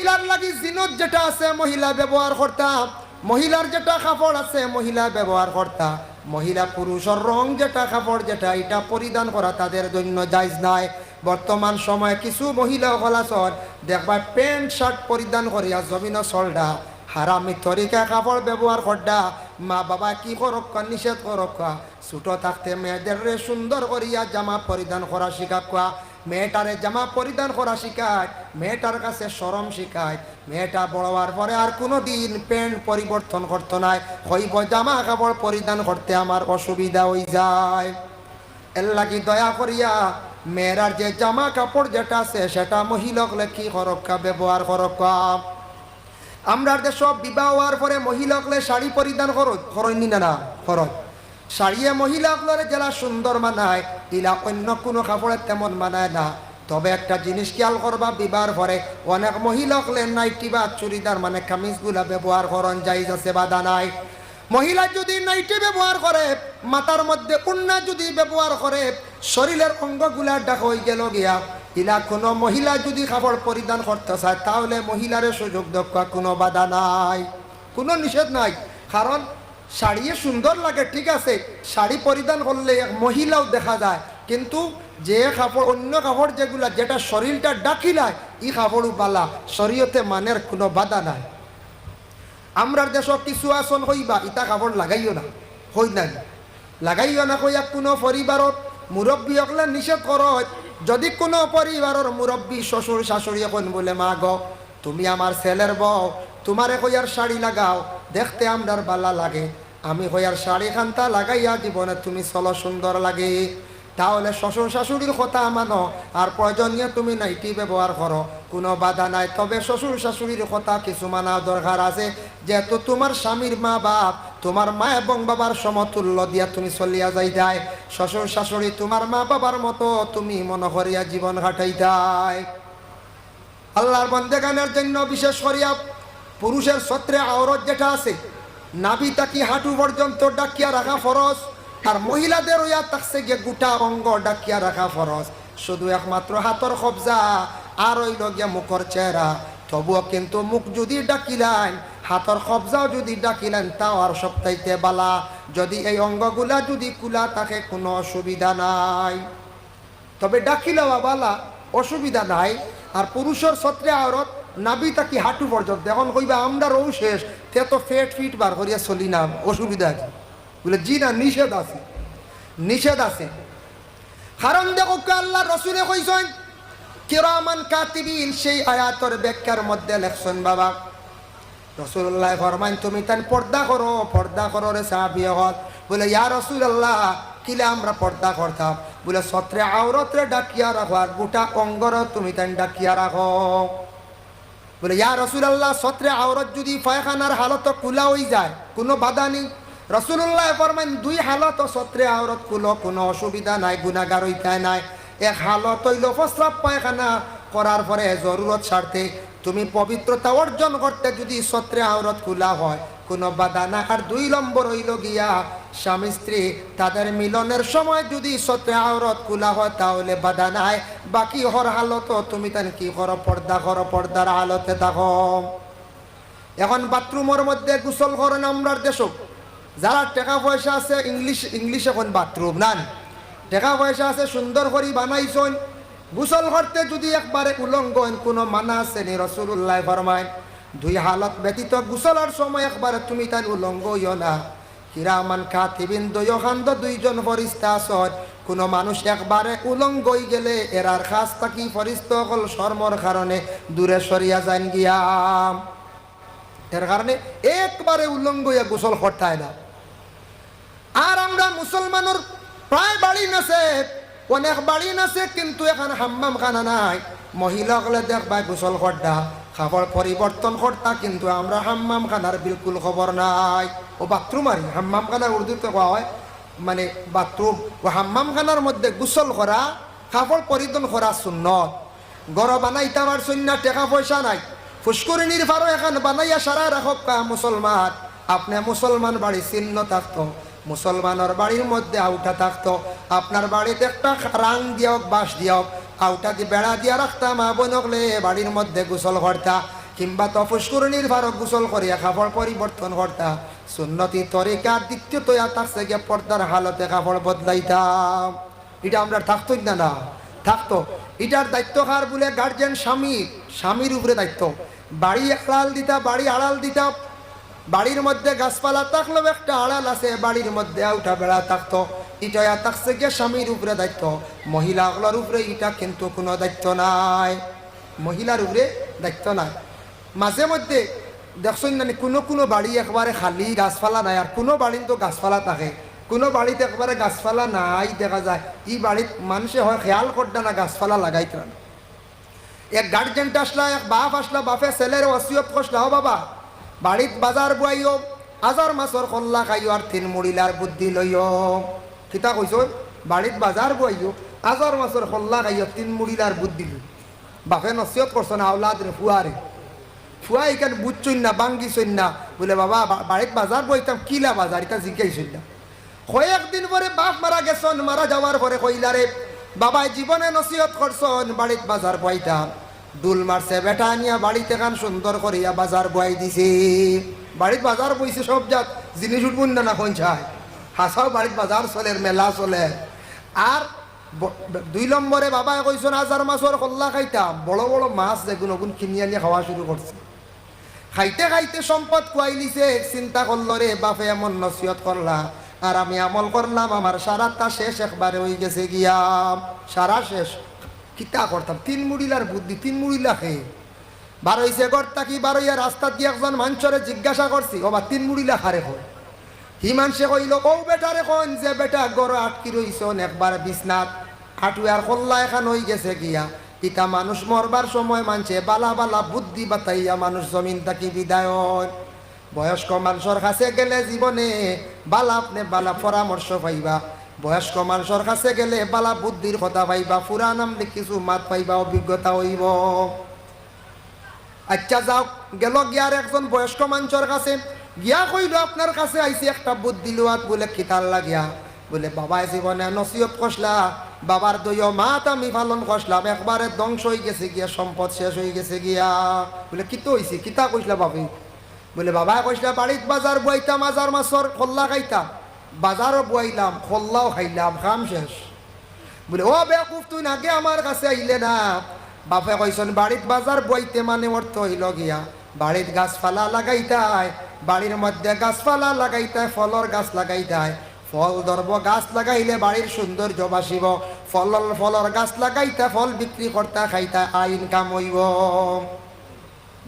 মহিলার লাগি জিনত যেটা আছে মহিলা ব্যবহার করতা, মহিলার যেটা কাপড় আছে মহিলা ব্যবহার করতা, মহিলা পুরুষের রং যেটা কাপড় যেটা এটা পরিধান করা তাদের জন্য জায়েজ নাই। বর্তমান সময়ে কিছু মহিলা হলাসন দেখবা প্যান্ট শার্ট পরিধান করিয়া জমিন চলডা হারামি তরিকা কাপড় ব্যবহার করডা। মা বাবা কি করক্কা নিষেধ করক্কা, ছোট থাকতে মেয়েদের সুন্দর করিয়া জামা পরিধান করা শিখাক্কা, মেয়েটারে জামা পরিধান করা শিখায়, মেয়েটার কাছে শরম শিখায়। মেয়েটা বড় হওয়ার পরে আর কোনো দিন প্যান্ট পরিবর্তন করতো নাই, হইব জামা কাপড় পরিধান করতে আমার অসুবিধা হয়ে যায়। এর লাগি দয়া করিয়া মেয়েরার যে জামা কাপড় যেটা আছে সেটা মহিলাগুলো কি করক্কা ব্যবহার করক্কা। আমরা দেশ বিবাহ হওয়ার পরে মহিলাগুলো শাড়ি পরিধান করেননি না না খরচ শাড়িয়ে মহিলাগুলোর জেলা সুন্দর মানায়, ইলা অন্য কোনো কাপড়ের তেমন মানায় না। তবে একটা জিনিস খেয়াল করবা, বিবাহের পরে অনেক মহিলাগুলো নাইটি বা চুড়িদার মানে কামিজগুলা ব্যবহার করেন, জায়েজ আছে, বাধা নাই। মহিলা যদি নাইটি ব্যবহার করে, মাথার মধ্যে উন্না যদি ব্যবহার করে, শরীরের অঙ্গগুলা ঢাকা হয়ে গেল গিয়া, ইলা কোনো মহিলা যদি কাপড় পরিধান করতে চায় তাহলে মহিলার সুযোগ দেওয়া কোনো বাধা নাই, কোনো নিষেধ নাই। কারণ শাড়ি সুন্দর লাগে ঠিক আছে, শাড়ি পরিধান করলে মহিলাও দেখা যায়, কিন্তু যে কাপড় অন্য কাপড় যেগুলা যেটা শরীরটা ডাকিলায় ই কাপড়ও বালা, শরীয়তে মানের কোনো বাধা নাই। আমরার দেশ কিছু আসন হইবা ইটা কাপড় লাগাইও না, হই না লাগাইও না কইয়া কোনো পরিবারত মুরব্বী হকলে নিষেধ করো। যদি কোনো পরিবারের মুরব্বী শ্বশুর শাশুড়ি এখন বলে মা গো তুমি আমার ছেলের বউ, তোমারে কইয়ার শাড়ি লাগাও দেখতে আমরার বালা লাগে, আমি কইয়ার শাড়ি খান্তা লাগাইয়া জীবনে তুমি চলো সুন্দর লাগে, তাহলে শ্বশুর শাশুড়ির কথা মানো আর প্রয়োজনীয় তুমি নাইটি ব্যবহার করো, কোনো বাধা নাই। তবে শ্বশুর শাশুড়ির কথা কিছু মানা দরকার আছে, যেহেতু তোমার স্বামীর মা বাপ তোমার মা এবং বাবার সমতুল্য দিয়া তুমি চলিয়া যাই যায়, শ্বশুর শাশুড়ি তোমার মা বাবার মতো তুমি মনে করিয়া জীবন কাটাই যায়। আল্লাহর বন্দেগানের জন্য বিশেষ করিয়া পুরুষের সত্রে আওরত যেটা আছে নাভি তাকি হাঁটু পর্যন্ত ডাকিয়া রাখা ফরজ, আর মহিলাদের ওয়া থাকছে গিয়ে গোটা অঙ্গ ডাকিয়া রাখা ফরজ, শুধু একমাত্র হাতর কবজা আর ওই লগিয়া মুখর চেহারা। তবুও কিন্তু মুখ যদি ডাকিলেন, হাতর কবজাও যদি ডাকিলেন তাও আর সপ্তাহে বালা, যদি এই অঙ্গগুলা যদি কুলা থাকে কোনো অসুবিধা নাই, তবে ডাকিলেও বালা অসুবিধা নাই। আর পুরুষের সত্রে আওরত নাভি তাকি হাঁটু পর্যন্ত, এখন কইবা আমরা রৌ শেষ তে তো ফেট ফিট বার করিয়া চলি না, অসুবিধা আছে বলে জি না, নিষেধ আছে, নিষেধ আছে। কারণ দেখো আল্লাহ রসুলে কইছেন কিরামান কাতিবিন, সেই আয়াতের ব্যাখ্যার মধ্যে লেখছেন বাবা রাসূলুল্লাহ ফরমান তুমি তান পর্দা করো রে সাহাবী হল। বলে ইয়া রাসূলুল্লাহ কিলা আমরা পর্দা করতাম, বলে সত্রে আওরতরে ডাকিয়া রাখো আর গোটা অঙ্গর তুমি তান ডাকিয়া রাখো। বলে ইয়া রাসূলুল্লাহ সত্রে আওরত যদি পায়খানার হালত কুলা হয়ে যায় কোনো বাধা নেই। রাসূলুল্লাহ ফরমান দুই হালত সত্রে আওরত কুলো কোনো অসুবিধা নাই, গুনাহগার হইতে নাই। এক হালত হইল প্রস্রাব পায়খানা করার পরে জরুরত স্বার্থে তুমি পবিত্রতা অর্জন করতে যদি সত্রে আওরত খোলা হয় কোনো বাধা না। আর দুই নম্বর হইল গিয়া স্বামী স্ত্রী তাদের মিলনের সময় যদি সত্রে আওরত খোলা হয় তাহলে বাধা নাই। বাকি হর হালত তুমি তান কি করো, পর্দা করো, পর্দার হালতে থাকো। এখন বাথরুমের মধ্যে গোসল করেন আমরার দেশ, যারা টাকা পয়সা আছে ইংলিশ এখন বাথরুম না, টাকা পয়সা আছে সুন্দর করে বানাইছেন, গোসল করতে যদি একবারে উলঙ্গ কোনো মানা আছে নি? রাসূলুল্লাহ ফরমায় দুই হালত ব্যতীত গোসলের সময় একবারে তুমি তাই উলঙ্গ হইও না। কিরামান কাতিবিন দয়খান্দ দুইজন ফরিস্তা আছেন, কোনো মানুষ একবারে উলঙ্গ হয়ে গেলে এরার খাস থাকি ফরিস্তা হল শর্মর কারণে দূরে সরিয়া যান গিয়া, এর কারণে একবারে উলঙ্গ হইয়া গোসল করতে হয় না। আর আমরা মুসলমানের প্রায় বাড়ি নাছে, অনেক বাড়ি নাছে কিন্তু এখানে হাম্মাম খানা নাই। মহিলাগুলো দেখবা গোসল করতা খাবার পরিবর্তন করতা, কিন্তু আমরা হাম্মাম খানার বিলকুল খবর নাই। ও বাথরুম আর হাম্মাম খানার উর্দুতে কোয়া হয় মানে বাথরুম। ও হাম্মাম খানার মধ্যে গোসল করা কাপড় পরিধান করা সুন্নত। গড় বানাইতে পারছেন না, টাকা পয়সা নাই, ফুসকুরিনির ফারো এখান বানাইয়া সারা রাখক কা মুসলমান। আপনি মুসলমান বাড়ি চিহ্ন থাকতো, মুসলমানের বাড়ির মধ্যে আউটা থাকতো, আপনার বাড়িতে একটা রাং দিয়ক বাঁশ দিয়ক আউটা দিয়ে বেড়া দিয়া রাখতাম, বোনকলে বাড়ির মধ্যে গোসল করতা। কিংবা তফস্কুরনির ফারক গোসল করিয়া কাপড় পরিবর্তন করতা সুন্নতি তরিকার দ্বিতীয়ত থাকছে গিয়ে পর্দার হালতে কাপড় বদলাইতাম। এটা আমরা থাকতোই না, না থাকতো। এটার দায়িত্ব কার বলে? গার্জেন স্বামীর উপরে দায়িত্ব। বাড়ি আড়াল দিতা, বাড়ি আড়াল দিতা। বাড়ির মধ্যে গাছপালা থাকলেও একটা আড়াল আছে, বাড়ির মধ্যে উঠা বেড়া থাকতো। এটা থাকছে গিয়ে স্বামীর উপরে দায়িত্ব। মহিলাগুলোর উপরে এটা কিন্তু কোনো দায়িত্ব নাই, মহিলার উপরে দায়িত্ব নাই। মাঝে মধ্যে দেখছেন না কোনো কোনো বাড়ি একবারে খালি, গাছপালা নাই, আর কোনো বাড়িতে তো গাছপালা থাকে, কোনো বাড়িতে একবারে গাছপালা নাই দেখা যায়। এই বাড়িত মানুষে হয় খেয়াল করতে না গাছপালা লাগাইতে না। এক গার্জেনটা আসলা, এক বাপ আসলা, বাপে ছেলের ওসিয়ত করলা, ও বাবা বাড়িত বাজার বুয়াইও, আজার মাছর কল্লা খাইও আর 3 মুড়িলার বুদ্ধি লইও। কিতা কইস? বাড়িত বাজার বুয়াইও, আজার মাছর কল্লা খাইও, 3 মুড়িলার বুদ্ধি লই। বাপে নসিয়ত করছো না আওলাদ রে, ফুয়া এখানে বুঝছই না, বাঙ্গিছই না। বলে বাবা বাড়িত বাজার বইতাম, কিলা বাজার এটা জিজ্ঞাসই না। কয়েকদিন পরে বাপ মারা গেছন, মারা যাওয়ার পরে কইলারে বাবাই জীবনে নসিহত করছন বাড়িত বাজার বইতাম। দুল মারছে বেটা নিয়া বাড়িতে কান সুন্দর করিয়া বাজার বই দিছে। বাড়িত বাজার বইছে, সব জাত জিনিস উঠবুন না না পঞ্চায় হাসাও বাড়িত বাজার চলে, মেলা চলে। আর 2 নম্বরে বাবা কইছেন হাজার মাছর কল্লা খাইতাম। বড় বড় মাছ যেগুলো কিনে আনিয়ে খাওয়া শুরু করছে। খাইতে খাইতে সম্পদ খুয়াই লিছে। চিন্তা করলো রে বাপে এমন নসিহত করলা আর আমি আমল করলাম, আমার সারাটা শেষ একবারে হয়ে গেছে গিয়া, সারা শেষ। কিতা করতাম? 3 মুড়িলার বুদ্ধি, 3 মুড়িলা খেয়ে বারোইছে গড়তা কি বারোইয়া রাস্তা দিয়ে একজন মানুষরে জিজ্ঞাসা করছি, ও বা 3 মুড়িলা খারে হয়। হি মানুষে কইল, ও বেটারে কন যে বেটা গড় আটকি রইছন একবার বিছনাত, হাটুয়ার কল্লা এখান হয়ে গেছে গিয়া। ইটা মানুষ মরবার সময় মানছে বালা বালা বুদ্ধি বাতাইয়া মানুষ জমিন থাকি বিদায়। বয়স্ক মানুষের কাছে গেলে জীবনে বালা আপনি বালা পরামর্শ পাইবা, বয়স্ক মানুষের কাছে গেলে বালা বুদ্ধির কথা পাইবা, পুরাণ আমলে কিছু মাত পাইবা, অভিজ্ঞতা হইব। আচ্ছা যাও, গেল গিয়ার একজন বয়স্ক মানুষের কাছে গিয়া কইল, আপনার কাছে আইসি একটা বুদ্ধি লোয়াত। বলে কিতার লাগিয়া? বলে বাবাই জীবনে নসিহত করলা, বাবার 2 মাত আমি পালন করলাম, একবারে ধ্বংস হয়ে গেছে গিয়া, সম্পদ শেষ হয়ে গেছে গিয়া। বলে কিতো হয়েছে? কিতা কইসলা বাবি? বলে বাবা কইসলা বাড়িত বাজার বুয়াইতাম, হাজার মাছর খোল্লা খাইতাম, বাজারও বুয়াইলাম, খোল্লাও খাইলাম, কাম শেষ। বলে ও বেকুফ, তুই আগে আমার কাছে আইলে না? বাপে কইসন বাড়িত বাজার বুয়াইতে মানে অর্থ হইল গিয়া বাড়িত গাছপালা লাগাইতায়, বাড়ির মধ্যে গাছপালা লাগাইতায়, ফলর গাছ লাগাইতায়, ফল ধরব গাছ লাগাইলে বাড়ির সৌন্দর্য বাসিব, ফলর গাছ লাগাইতা, ফল বিক্রি করতা, খাইতা, আয় ইনকাম হইব।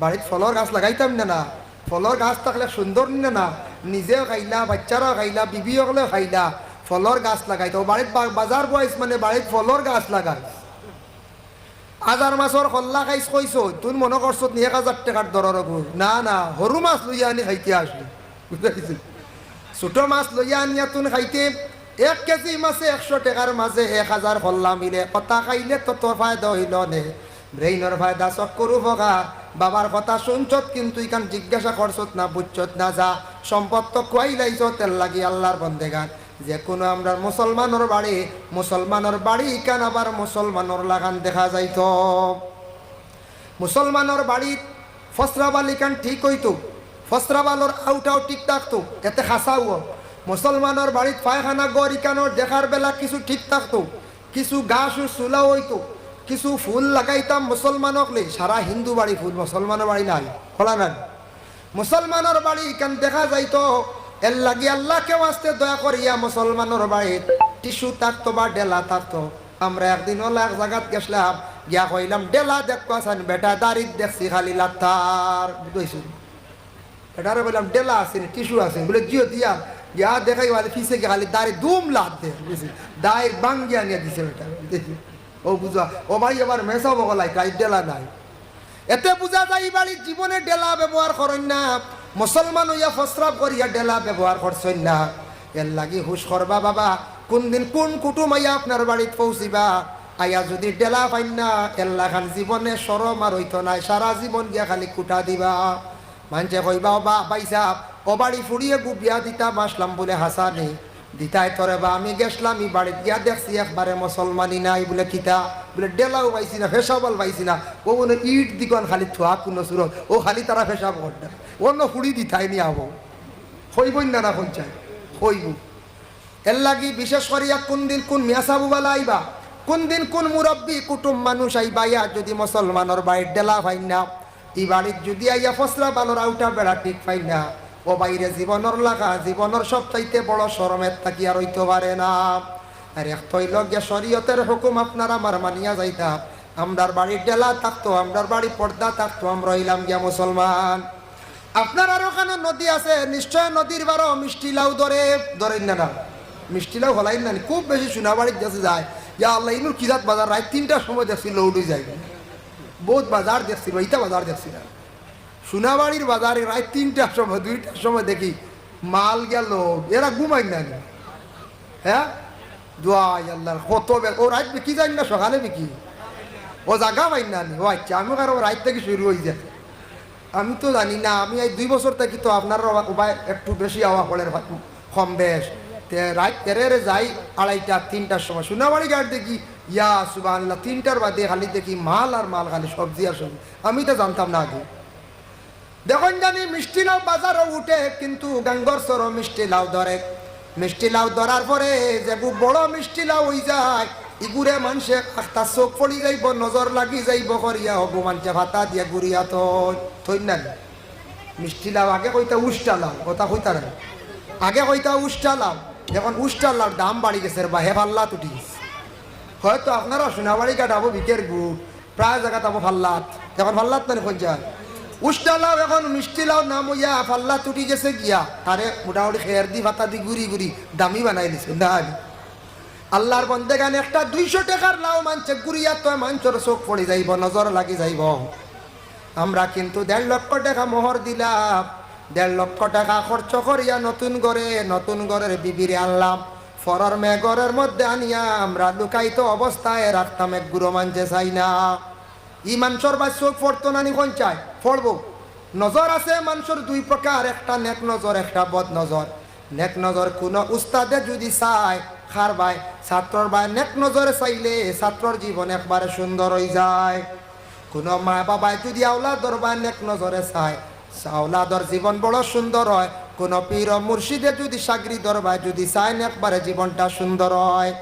বাড়িত ফলর গাছ লাগাইতাম না, না ফলর গাছ থাকলে সুন্দর না, নিজেও খাইলা, বাচ্চারাও খাইলা, বিবিও খাইলা, ফলর গাছ লাগাইতো। বাড়িত বাজার বয়স মানে বাড়িত ফলর গাছ লাগাই। হাজার মাছর কল্লা খাইছ কইছো, তুই মনে করছো 1000 টাকার দরের গু? না না, সরু মাছ লইয়া আনি খাইতে আসলি, বুঝতে পারছি। ছোট মাছ লইয়া আনিয়া তুন খাইতে 1 কেজি মাছে 100 টাকার মাঝে 1000 কল্লা মিলে। কথা খাইলে তো তোর ফায়দা হইল নে, ব্রেইনের ফায়দা, চক্কর উপকার। বাবার কথা শুনছত কিন্তু ইখান জিজ্ঞাসা করছত না, বুঝছত না। যা সম্পদ তো খুয়াই লাইছ, তেল লাগি আল্লাহর বন্দেগান। যে কোনো আমরা মুসলমানের বাড়ি ইখান আবার মুসলমানের লাগান দেখা যাইত। মুসলমানের বাড়িত ফসরাবাল ইখান ঠিক হইতো, ফসরাবালর আউটাও ঠিক থাকতো, এতে খাসাও। মুসলমানের বাড়িত পায়খানা গড় ইখানোর দেখার বেলা কিছু ঠিক থাকতো, কিছু গাছ চুলাও হইতো, কিছু ফুল লাগাইতাম মুসলমানক লে। সারা হিন্দু বাড়ি ফুল, মুসলমানের বাড়ি নাই, খোলা নাই। মুসলমানের বাড়ি ইখান দেখা যাইতো। এর লাগি আল্লাহকে আসতে দয়া করিয়া মুসলমানের বাড়িত টিস্যু থাকতো বা ডেলা থাকতো। আমরা একদিন হলো এক জায়গাত গেছিলাম, গিয়া কইলাম ডেলা দেখো আছেন বেটা? দাঁড়িয়ে দেখছি খালি লাত্তার, বুঝেছি। এটারে বললাম ডেলা আছে, টিস্যু আছে? বলে জিও দিয়া। গিয়া দেখাই ফিসে গিয়ে খালি দাঁড়িয়ে দুম লাত দে, বুঝছি, দায়ের বাঙ্গিয়া নিয়ে দিছে বেটা। ও বুঝা, ও ভাই এবার মেসাও বলাই তাই ডেলা নাই। এতে বুঝা যায় বাড়ির জীবনে ডেলা ব্যবহার করেন না। মুসলমান হইয়া ফসরাব করিয়া ডেলা ব্যবহার করছেন না। এর লাগি হুশ করবা বাবা, কোন দিন কোন কুটুম আইয়া আপনার বাড়িত পৌঁছিবা, আইয়া যদি ডেলা পাইন না, এল্লা খান জীবনে সরম আর হইতো নাই, সারা জীবন গিয়া খালি কুটা দিবা। মানছে কইবা বা বাইসা ও বাড়ি ফুড়িয়ে গুবিয়া দিতা আসলাম বলে হাসা নেই দিতাই তোরে বা আমি গেছলাম, এই বাড়িত গিয়া দেখছি একবারে মুসলমানই নাই। বলে কিতা? বলে ডেলাও পাইছি না ফেসাবল পাইছি না ও মনে ইট দিকন খালি থোয়া কোনো সুরত ও খালি তারা ফেসাব করতে অন্য ফুড়ি দিতাই নি আবো হইবই না পঞ্চায়েত হইব এর লাগি বিশেষ করিয়া কোন দিন কোন মিয়াসাবুবালা আইবা কোন দিন কোন মুরব্বী কুটুম মানুষ আইবা ইয়া যদি মুসলমানের বাড়ির ডেলা পাই না ই বাড়ির যদি আইয়া ফসলা বালোর আউটা বেড়া ঠিক পাই না ও বাইরে জীবনের লাগা জীবনের সবচাইতে বড় শরমের থাকি আর হইতে পারে না। আর এক তৈল গিয়া শরীয়তের হুকুম আপনার আমার মানিয়া যাইতা আমরার বাড়ির ডেলা থাকতো আমরার বাড়ি পর্দা থাকতো আমরা হইলাম গিয়া মুসলমান। আপনার আর ওখানে নদী আছে নিশ্চয় নদীর বারো মিষ্টি লাউ ধরেন না মিষ্টি লাউ হলাই না খুব বেশি সোনাবাড়ির কাছে যায় ইয়া আল্লাহ ইনুর কিরাত বাজার রাত 3টার সময় দেখছি লৌডি যায় বহুত বাজার দেখছি ইটা বাজার দেখছি না সোনাবাড়ির বাজারে রাত 3টার সময় 2টার সময় দেখি মাল গেল এরা ঘুমাই না হ্যাঁ দোয়াই আল্লাহ কত ও রাত বিকি যাই না সকালে বিকি ও জাগা পাই না ও আচ্ছা আমি কারো রাত থেকে শুরু হয়ে যায় আমি তো জানি না আমি এই 2 বছর থেকে তো আপনার উপায় একটু বেশি হওয়া পড়ে কম বেশ রাত তেরে যাই 2:30 3টার সময় সোনাবাড়ি ঘাট দেখি ইয়া সুবহানাল্লাহ 3টার বাদে খালি দেখি মাল আর মাল খালি সবজি আর সবজি আমি তো জানতাম না আগে দেখুন জানি মিষ্টি লাউ বাজারও উঠে কিন্তু গাঙ্গর সর মিষ্টি লাউ ধরে মিষ্টি লাউ ধরার পরে যে বড় মিষ্টি লাউ হয়ে যায় ইগুরে মানুষে একটা চোখ পড়ি যাইব নজর লাগি যাইব করিয়া হবু মানুষে ভাতা দিয়া গুড়িয়া থই না মিষ্টি লাউ আগে কইতা উষ্টা লাউ কথা কইতা না আগে কইতা উষ্টা লাউ এখন উষ্টা লাউর দাম বাড়ি গেছে বা হে ফাল্লাত উঠি গেছে হয়তো আপনারা সোনাবাড়ি কাটাবো বিকের গুড় প্রায় জায়গা তাবো ফাল্লাত এখন ফাল্লাত না খোঁজা উষ্টা লাউ এখন মিষ্টি লাউ নাম হইয়া ফাল্লাত উঠি গেছে গিয়া তারে মোটামুটি খেয়ার দি ভাতা দি গুড়ি গুড়ি দামি বানাই দিছে না আল্লাহর বন্দেগান একটা 200 টাকার লাউ মানছে গুড়িয়া তো মাঞ্চর চোখ পড়ে যাইব নজর লাগি যাইব আমরা কিন্তু 1.5 লক্ষ টাকা মোহর দিলাম 1.5 লক্ষ টাকা খরচ করিয়া নতুন ঘরের বিবিরে আনলাম ফরর মেঘরের মধ্যে আনিয়া আমরা লুকাইতো অবস্থায় রাখতাম এক গুঁড়ো মানছে চাই না ই মানুষের বা চোখ পড়তো নানি কোন চাই পড়বো নজর আছে মানুষের 2 প্রকার একটা নেক নজর একটা বদ নজর নেক নজর কোন উস্তাদে যদি চায় খার ভাই ছাত্রর ভাই নেক নজরে চাইলে ছাত্রর জীবন একবারে সুন্দর হয়ে যায় কোন মা বাবাই যদি আওলাদর ভাই নেক নজরে চায় আওলাদর জীবন বড় সুন্দর হয় কোন পীর মুর্শিদে যদি সাগরিদর ভাই যদি চায় একবারে জীবনটা সুন্দর হয়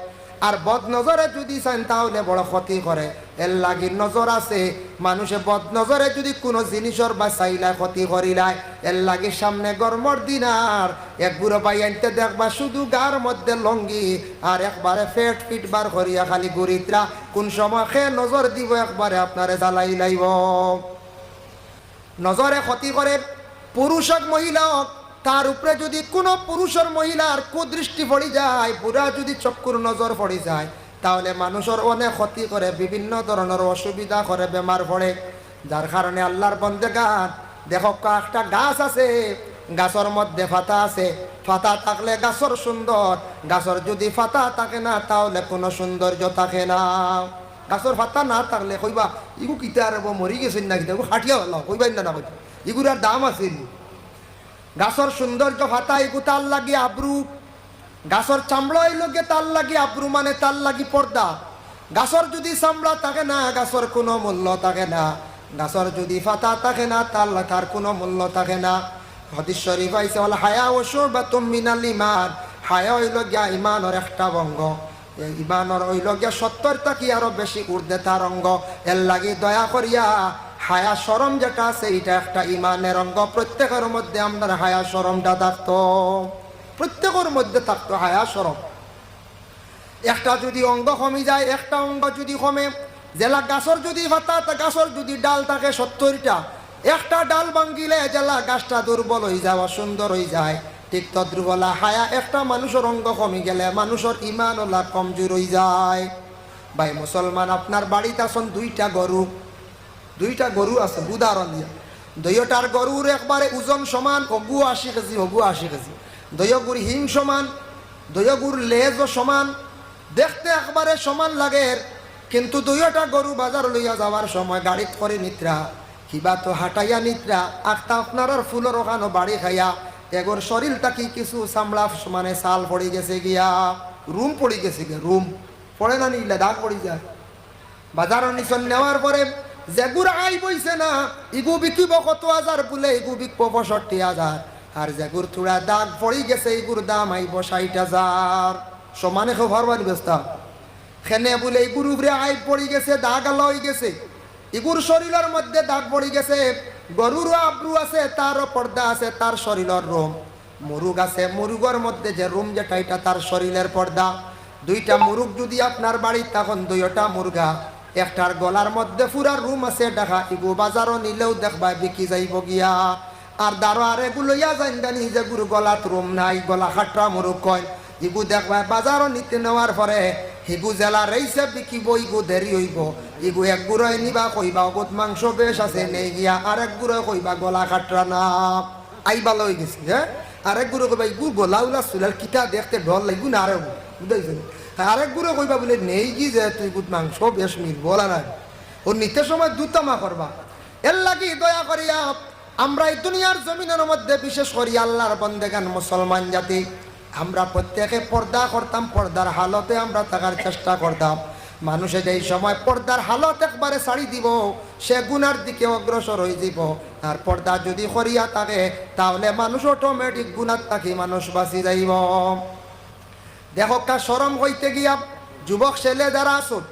আর বদ নজরে যদি চান তাহলে বড় ক্ষতি করে এর লাগি নজর আছে মানুষে বদ নজরে যদি কোনো জিনিসের বা চাইলায় ক্ষতি করিলায় এর লাগি সামনে গরমর দিন আর এক বুড়ো ভাই আনতে দেখবা শুধু গার মধ্যে লঙ্গি আর একবারে ফেট ফিট বার করিয়া খালি গরিতরা কোন সময় খে নজর দিব একবারে আপনারে জ্বালাই লাইব নজরে ক্ষতি করে পুরুষ হোক মহিলা হোক তার উপরে যদি কোনো পুরুষের মহিলার কুদৃষ্টি পড়ে যায় বুড়া যদি চক্ষুর নজর পড়ে যায় তাহলে মানুষের অনেক ক্ষতি করে বিভিন্ন ধরনের অসুবিধা করে বেমার পড়ে যার কারণে আল্লাহর বন্দেগান দেখো একটা গাছ আছে গাছের মধ্যে ফাতা আছে ফাতা থাকলে গাছের সুন্দর গাছের যদি ফাতা থাকে না তাহলে কোনো সৌন্দর্য থাকে না গাছের ফাতা না থাকলে কইবা ইগু কিতা আর মরি গেছেন না কিতা হাটিয়া হল কইবাই না কইবা ইগুর আর দাম আছে গাছর সৌন্দর্য ফাতা এগু তার লাগি আব্রু গাছর চামড়া এলোকে তার লাগি আব্রু মানে তার লাগি পর্দা গাছর যদি চামড়া থাকে না গাছর কোনো মূল্য থাকে না গাছর যদি ফাতা থাকে না তার কোনো মূল্য থাকে না হাদিস শরীফ আইছে ওয়াল হায়া ওয়া শুবাতুম মিনাল ঈমান হায়া হইল গিয়া ঈমানের একটা অঙ্গ ঈমানের হইল গিয়া 70টা কি আরো বেশি ঊর্ধ্বে তার অঙ্গ এর লাগি দয়া করিয়া হায়া শরম যেটা আছে এটা একটা ঈমানের অঙ্গ প্রত্যেকের মধ্যে আমাদের হায়া শরমটা থাকতো প্রত্যেকের মধ্যে থাকতো হায়া শরম একটা যদি অঙ্গ কমে যায় একটা অঙ্গ যদি কমে জেলা গাছর যদি পাতা গাছর যদি ডাল থাকে 70টা একটা ডাল ভাঙ্গিলে জেলা গাছটা দুর্বল হয়ে যায় অসুন্দর হয়ে যায় ঠিক তদ্রুবলা হায়া একটা মানুষের অঙ্গ কমে গেলে মানুষের ঈমান ওলা কমজোর হয়ে যায় ভাই মুসলমান আপনার বাড়িতে আছেন 2টা গরু আছে উদাহরণ দিয়া 2টার গরুর একবারে ওজন সমান অগু 80 কেজি অগু 80 কেজি 2 গরু হিং সমান 2 গরুর লেজও সমান দেখতে একবারে সমান লাগে কিন্তু 2টা গরু বাজার লইয়া যাওয়ার সময় গাড়িত করে নিত্রা কিবা তো হাঁটাইয়া নিত্রা আখতা আপনার ফুলের ওখানো বাড়ি খাইয়া এগোর শরীরটা কি কিছু চামড়া মানে সাল পড়ে গেছে গিয়া রুম পড়ে গেছে গিয়া রুম পড়ে না নিলে দাগ পড়ে যায় বাজারও নিচন নেওয়ার পরে যেগুর আই বইছে না ইগু বিকিব কত হাজার বলে ইগু বিকব ৬৫,০০০, আর যেগুর থোড়া দাগ পড়ি গেছে ইগুর দাম আইব ৬০,০০০। সমানে খবর ব্যবস্থা খেনে বলে ইগুর উপরে আই পড়ি গেছে, দাগ আলো হয়ে গেছে, ইগুর শরীরের মধ্যে দাগ পড়ি গেছে। গরুরও আব্রু আছে, তারও পর্দা আছে, তার শরীরের রোম। মুরুগ আছে, মুরুগের মধ্যে যে রুম যেটা এটা তার শরীরের পর্দা। দুইটা মুরুগ যদি আপনার বাড়ি তখন দুইটা মুরগা, একটার গলার মধ্যে পুরা রুম আছে দেখা, ইগু বাজারও নিলেও দেখবা বিকি যাইব গিয়া। আর দারো আর এগুলো ইয়া জান জানি যে গুরু গলাত রুম নাই, গলা খাটরা মুরুগ কয়, ইগু দেখবা বাজারও নিতে নেওয়ার পরে হিগু জেলা রইছে বিকিব, ইগু দেরি হইব। ইগু এক গুড়াই নিবা কইবা অগত মাংস বেশ আছে নেই গিয়া, আরেক গুড়াই কইবা গলা খাটরা না আই ভালো হয়ে গেছি। হ্যাঁ, আরেক গুড়ো কইবা ইগু গলা উলা চুলার কিতা দেখতে ডর লাগবো না, আরে বুঝাইছেন। আরেক গুড়ো কইবা বলে নেই কি যে তুই গুদ মাংস বেশ মিল বলা নাই, ও নিতে সময় দুতামা করবা। এর লাগি দয়া করিয়া আমরা এই দুনিয়ার জমিনের মধ্যে বিশেষ করি আল্লাহর বন্দেগান মুসলমান জাতি, আমরা প্রত্যেকে পর্দা করতাম, পর্দার হালতে আমরা থাকার চেষ্টা করতাম। মানুষে যেই সময় পর্দার হালত একবারে ছাড়ি দিব, সে গুনার দিকে অগ্রসর হয়ে যাব। আর পর্দা যদি করিয়া থাকে তাহলে মানুষ অটোমেটিক গুনার থাকি মানুষ বাঁচি যাইব। দেখো কা শরম হইতে গিয়া যুবক ছেলে যারা আসুন,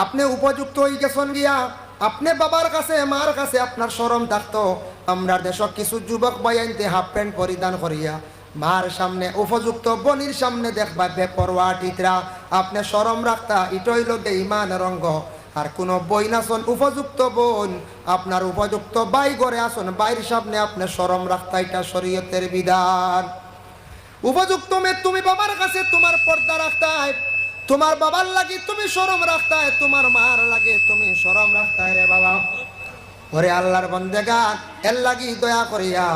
আপনি উপযুক্ত হয়ে গেছেন গিয়া, আপনি বাবার কাছে মার কাছে আপনার শরম থাকতো। আমরা দেশ কিছু যুবক বাইনতে হাফ প্যান্ট পরিধান করিয়া মার সামনে উপযুক্ত বনির সামনে দেখবা বেপরোয়া টিতরা, আপনি শরম রাখতা, ইটই লোকে ইমান রঙ্গ। আর কোন বই নাচন উপযুক্ত বোন আপনার উপযুক্ত বাই ঘরে আসুন, বাইর সামনে আপনি শরম রাখতা, এটা শরীয়তের বিধান। উপযুক্ত মেয়ে তুমি বাবার কাছে তোমার পর্দা রাখতায়, তোমার বাবার লাগে তুমি শরম রাখতায়, তোমার মার লাগে তুমি শরম রাখতায়। রে বাবা, ওরে আল্লাহর বন্দেগান, এর লাগি দয়া করিয়া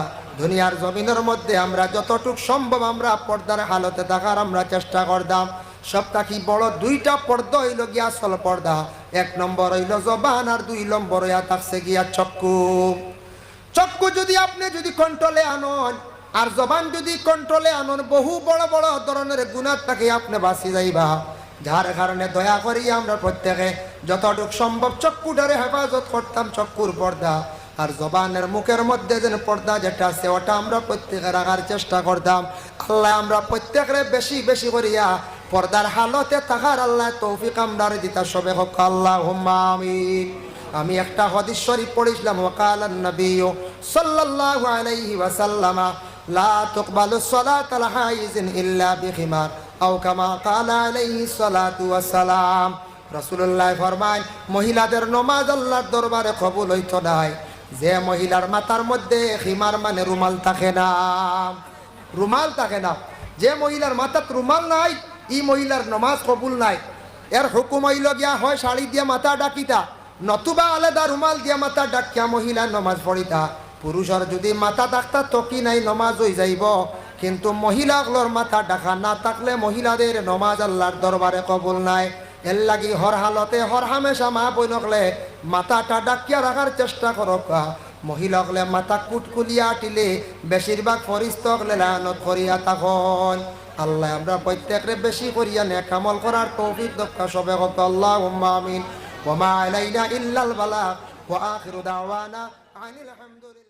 দুনিয়ার জমিনের মধ্যে আমরা যতটুক সম্ভব আমরা পর্দার হালতে থাকার আমরা চেষ্টা করতাম। সবটা কি বড় দুইটা পর্দা হইল গিয়া আসল পর্দা। এক নম্বর হইল জবান, আর দুই নম্বর হইয়া থাকছে গিয়া চক্ষু। চক্ষু যদি আপনি যদি কন্ট্রোলে আনন, আর জবান যদি কন্ট্রোলে আনন, বহু বড় বড় ধরনের গুনাহ থেকে আপনি বাঁচি যাইবা। যার কারণে দয়া করি আমরা প্রত্যেকে যতটুক সম্ভব চক্ষুটারে হেফাজত করতাম, চক্ষুর পর্দা। আর জবানের মুখের মধ্যে যেন পর্দা যেটা আছে ওটা আমরা প্রত্যেকে রাখার চেষ্টা করতাম। আল্লাহ আমরা প্রত্যেকের বেশি বেশি করিয়া পর্দার হালতে থাকার আল্লাহ তৌফিক আমরা দিতা সবে হোক, আল্লাহুম্মা আমিন। আমি একটা হাদিস শরীফ পড়িছিলাম, ওয়াকালান নবী সাল্লাল্লাহু আলাইহি ওয়াসাল্লাম লা তুকবালুস সালাতুল হাইজিন ইল্লা বিখিমার আও কামা ক্বালা আলাইহিস সালাতু ওয়াসসালাম। রাসূলুল্লাহ ফরমায়, মহিলাদের নামাজ আল্লাহর দরবারে কবুল হইতো না যে মহিলার মাথার মধ্যে খিমার মানে রুমাল থাকে না, রুমাল থাকে না। যে মহিলার মাথাত রুমাল নাই, ই মহিলার নামাজ কবুল নাই। এর হুকুম হইল গিয়া হয় শাড়ি দিয়া মাথা ডাকিতা, নতুবা আলাদা রুমাল দিয়া মাথা ডাকিয়া মহিলা নামাজ পড়িতা। পুরুষের যদি মাথা ডাকতা তকি নাই নমাজ হয়ে যাইব, কিন্তু মহিলাগুলোর মাথা ডাকা না থাকলে মহিলাদের নমাজ আল্লাহর দরবারে কবুল নাই। এর লাগি হর হালতে হর হামেশা মা বইনকলে মাথাটা ডাকিয়া রাখার চেষ্টা করক। মহিলাকলে মাথা কুটকুলিয়া আটিলে বেশিরভাগ ফরিস্তকলে লানত করিয়া তখন। আল্লাহ আমরা প্রত্যেকরে বেশি করিয়া নেক আমল করার তৌফিক দক্কা সবে হোক, আল্লাহুম্মা আমিন। ওয়া মা আলাইনা ইল্লাল বালাগ ওয়া আখিরু দাওয়ানা আনিল হামদুলিল্লাহ।